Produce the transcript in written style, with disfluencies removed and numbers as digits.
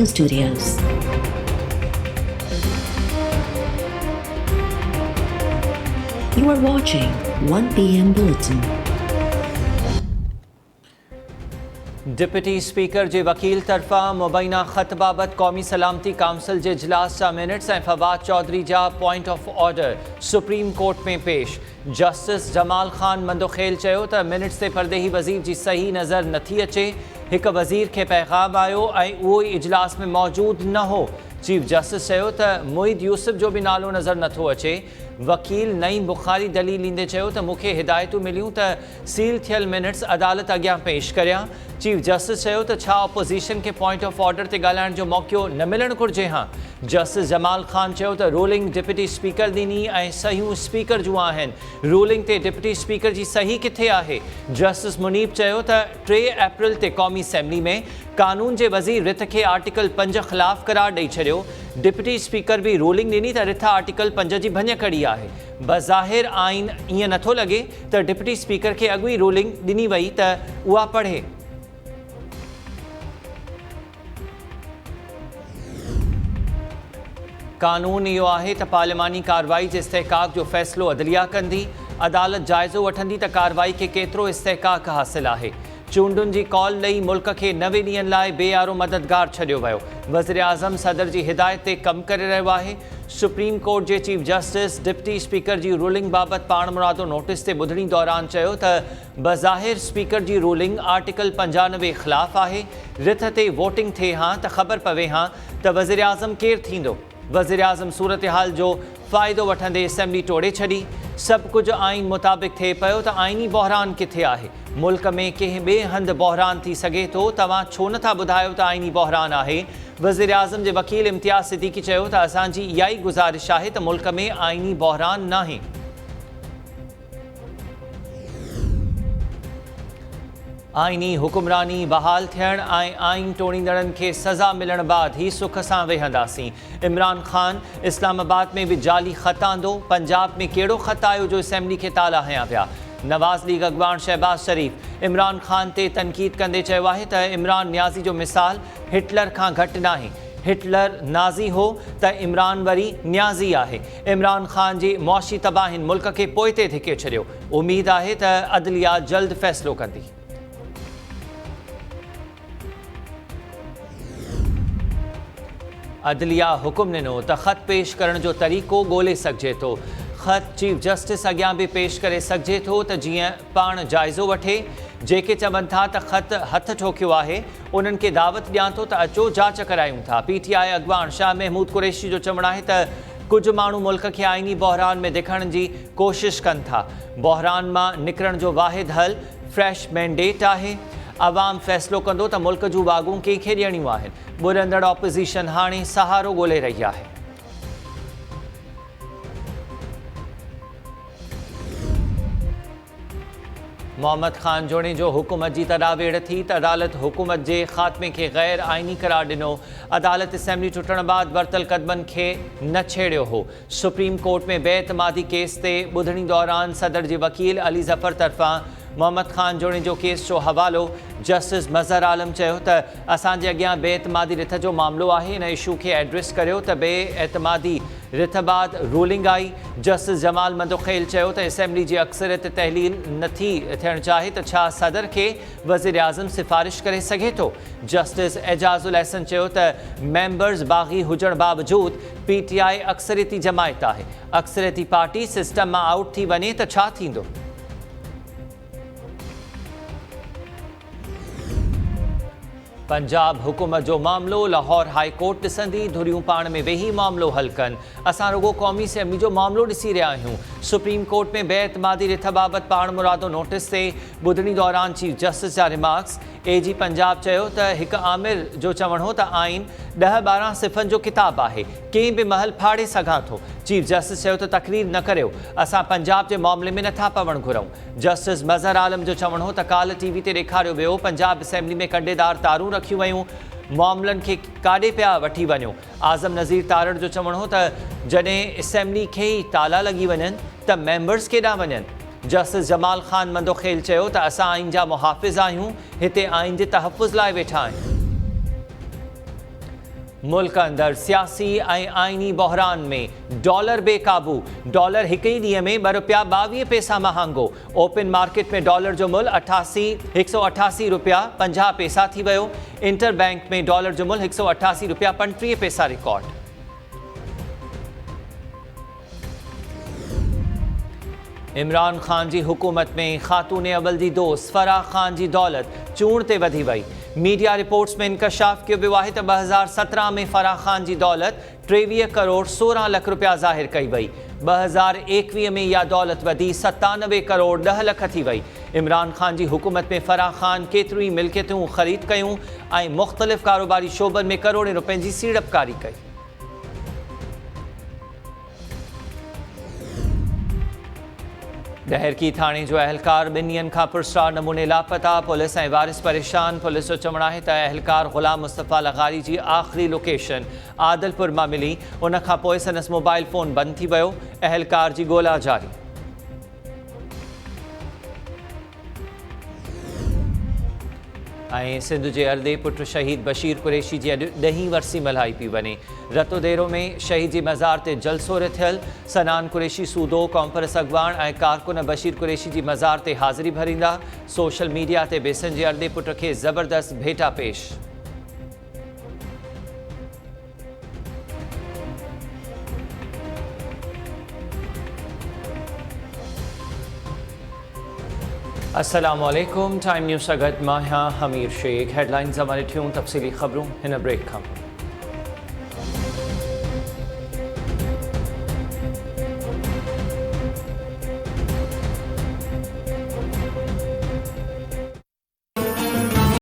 Radio Studios. You are watching 1 PM Bulletin. Deputy speaker जे वकील तरफ़ा मुबैना ख़त बाबति क़ौमी सलामती काउंसिल जे इजलास जा मिनट्स ऐं फवाद चौधरी जा point of order supreme court में पेश। जस्टिस जमाल ख़ान मंदोखेल चयो त मिनट्स ते परदेही वज़ीर जी सही नज़र नथी अचे। हिकु वज़ीर खे पैगाम आयो ऐं उहो ई इजलास में मौजूद न हो। चीफ जस्टिस चयो त मुईद यूसुफ जो बि नालो नज़र नथो अचे। वकील नईम बुखारी दलील ॾींदे चयो त मूंखे हिदायतूं मिलियूं त सील थियल मिनट्स अदालत अॻियां पेश करियां। चीफ जस्टिस चयो त छा अपोज़िशन खे पॉइंट ऑफ ऑर्डर ते ॻाल्हाइण जो मौक़ो न मिलणु घुरिजे हा। जस्टिस जमाल ख़ान चयो त रूलिंग डिप्टी स्पीकर ॾिनी ऐं सहियूं स्पीकर जूं आहिनि। रूलिंग ते डिप्टी स्पीकर जी सही किथे आहे? जस्टिस मुनीब चयो त 3 अप्रैल ते क़ौमी असैम्बली में कानून जे वज़ीर रिथ खे आर्टिकल 5 ख़िलाफ़ करार ॾेई छॾियो। डिप्टी स्पीकर बि रूलिंग ॾिनी त रिथ आर्टिकल 5 जी भञ कड़ी आहे। बज़ाहिर आइन ईअं नथो लॻे त डिप्टी स्पीकर खे अॻु ई रूलिंग ॾिनी वई त उहा पढ़े। कानून इहो आहे त पार्लिमानी कार्रवाई जे इस्तेहकाक जो फ़ैसिलो अदलिया कंदी। अदालत जाइज़ो वठंदी त कार्रवाई खे केतिरो इस्तेहकाक हासिल आहे। चूंडुनि जी कॉल ॾेई मुल्क खे 90 ॾींहंनि लाइ बेआरो मददगार छॾियो वियो। वज़ीर आज़म सदर जी हिदायत ते कमु करे रहियो आहे। सुप्रीम कोर्ट जे चीफ जस्टिस डिप्टी स्पीकर जी रूलिंग बाबति पाण मुरादो नोटिस ते ॿुधणी दौरान चयो त बज़ाहिर स्पीकर जी रूलिंग आर्टिकल 95 ख़िलाफ़ आहे। रिथ ते वोटिंग थिए हा त ख़बर पवे हा त वज़ीर आज़म केरु थींदो। वज़ीर आज़म सूरत हाल जो फ़ाइदो वठंदे असैम्बली टोड़े छॾी। सभु कुझु आइन मुताबिक़ थिए पियो त आइनी बहिरान किथे आहे? मुल्क में कंहिं ॿिए हंधि बहिरान थी सघे थो, तव्हां छो नथा ॿुधायो त आइनी बहिरान आहे? वज़ीर आज़म जे वकील इम्तियाज़ सिद्दीकी चयो त असांजी इहा ई गुज़ारिश आहे त मुल्क में आइनी बहिरान नाहे। आइनी हुकुमरानी बहाल थियण ऐं आइन टोड़ींदड़नि खे सज़ा मिलण बाद ही सुख सां वेहंदासीं। इमरान ख़ान इस्लामाबाद में बि जाली ख़त आंदो। पंजाब में कहिड़ो ख़त आयो जो असैम्बली खे ताला हयां विया? नवाज़ लीग अॻवान शहबाज शरीफ़ इमरान ख़ान ते तनक़ीद कंदे चयो आहे त इमरान न्याज़ी जो मिसाल हिटलर खां घटि नाहे। हिटलर नाज़ी हो त इमरान वरी न्याज़ी आहे। इमरान ख़ान जी मुआशी तबाहियुनि मुल्क खे पोइ ते धिके छॾियो। उमेद आहे त अदलिया जल्द फ़ैसिलो कंदी। अदलिया हुकुम ॾिनो त ख़त पेश करण जो तरीक़ो ॻोल्हे सघिजे थो। ख़त चीफ जस्टिस अॻियां बि पेश करे सघिजे थो त जीअं पाण जाइज़ो वठे। जेके चवनि था त ख़त हथ ठोकियो आहे उन्हनि खे दावत ॾियां थो त अचो जांच करायूं था। PTI अॻवान शाह महमूद कुरैशी जो चवणु आहे त कुझु माण्हू मुल्क खे आइनी बहिरान में धिखण जी कोशिश कनि था। बहिरान मां निकिरण जो वाहिद हल फ्रेश मैंडेट आहे। अवाम फ़ैसिलो कंदो त मुल्क जूं वागूं कंहिंखे ॾियणियूं आहिनि। ॿुरंदड़ ऑपोज़िशन हाणे सहारो ॻोल्हे रही आहे। मोहम्मद ख़ान जोड़े जो हुकूमत जी तडावेड़ थी त अदालत हुकूमत जे ख़ात्मे खे गैर आइनी करार ॾिनो। अदालत असैम्बली टुटण बाद वरतल क़दमनि खे न छेड़ियो हो। सुप्रीम कोर्ट में बेएतमादी केस ते ॿुधणी दौरान सदर जे वकील अली ज़फ़र तरफ़ां मोहम्मद ख़ान जोड़े जो केस जो हवालो जस्टिस मज़हर आलम चयो त असांजे अॻियां बेएतमादी रिथ जो मामिलो आहे। हिन इशू खे एड्रेस करियो त बेएतमादी रिथ बाद रूलिंग आई। जस्टिस जमाल मंदोखेल चयो त असैम्बली जी अक्सरियत तहलील नथी थियणु चाहे त छा सदर खे वज़ीर आज़म सिफ़ारिश करे सघे थो? जस्टिस एजाज़ुल अहसन चयो त मेंबर्स बाग़ी हुजण बावजूद PTI अक्सरियती जमायत आहे। अक्सरियती पार्टी सिस्टम मां आउट थी वञे त छा थींदो? पंजाब हुकूमत जो मामिलो लाहौर हाई कोर्ट ॾिसंदी। धुरियूं पाण में वेही मामिलो हल कनि। असां रुगो क़ौमी असैम्बली जो मामिलो ॾिसी रहिया आहियूं। सुप्रीम कोर्ट में बेएतमादी रिथ बाबति पाण मुरादो नोटिस ते ॿुधणी दौरान चीफ जस्टिस जा रिमार्क्स। AG पंजाब चयो त हिकु आमिर जो चवणु हो त आइन 10-12 सिफ़नि जो किताबु आहे, कंहिं बि महल फाड़े सघां थो। चीफ जस्टिस चयो त तकरीर न करियो, असां पंजाब जे मामले में नथा पवणु घुरूं। जस्टिस मज़हर आलम जो चवणु हो त काल्ह TV ते ॾेखारियो वियो पंजाब असैम्बली में कंडेदार तारूं रखियूं वयूं। मामलनि खे काॾे पिया वठी वञो। आज़म नज़ीर तारड़ जो चवणु हो त जॾहिं असैम्बली खे ई ताला लॻी वञनि त मेंबर्स केॾांहुं वञनि। जस्टिस जमाल ख़ान मंदोखेल चयो त असां आइन जा मुहाफ़िज़ आहियूं, हिते आइन जे तहफ़ुज़ लाइ वेठा आहियूं। मुल्क अंदर सियासी ऐं आइनी बहरान में डॉलर बेकाबू। डॉलर हिक ही ॾींहं में ₹2.22 महांगो। ओपन मार्केट में डॉलर जो मुल्क 188 रुपया 50 पैसा थी वियो। इंटर बैंक में डॉलर जो मुल्क 188 रुपया 35 पैसा रिकॉर्ड। इमरान खान जी हुकूमत में ख़ातून अवल जी दोस्त फराह खान जी दौलत चूंड ते वधी वई। मीडिया रिपोर्ट्स में इंकशाफ कयो वियो आहे त 2017 में फराह खान जी दौलत 23 करोड़ 16 लख रुपया ज़ाहिर कई वई। 2021 में इहा दौलत वधी 97 करोड़ 10 लख थी वई। इमरान खान जी हुकूमत में फराह खान केतिरियूं ई मिल्कियतूं ख़रीद कयूं ऐं मुख़्तलिफ़ कारोबारी शोबनि में करोड़े रुपयनि जी सीड़पकारी कई। डहरकी थाणे जो अहलकार 2 ॾींहनि खां पुरस्कार नमूने लापता। पुलिस ऐं वारिस परेशान। पुलिस जो चवणु आहे त अहलकार ग़ुलाम मुस्तफ़ा लगारी जी आख़िरी लोकेशन आदलपुर मां मिली। उन खां पोइ संदसि मोबाइल फ़ोन बंदि थी वियो। अहलकार जी ॻोल्हा जारी। ऐं सिंध जे अरदे पुट शहीद बशीर कुरैशी जी अॼु 10हीं वरसी मल्हाई पई वञे। रतोदेरो में शहीद जी मज़ार ते जलसोर थियल। सनान कुरैशी सूदो कॉम्परस अॻवान ऐं कारकुन बशीर कुरैशी जी मज़ार ते हाज़िरी भरींदा। सोशल मीडिया ते बेसन जे अरदे पुट खे ज़बरदस्त भेटा पेश। अस्सलामु अलैकुम। टाइम न्यूज़ सां गॾु मां आहियां हमीर शेख। हेडलाइन्स हमारे थियूं तफ़सीली ख़बरूं हिन ब्रेक खां।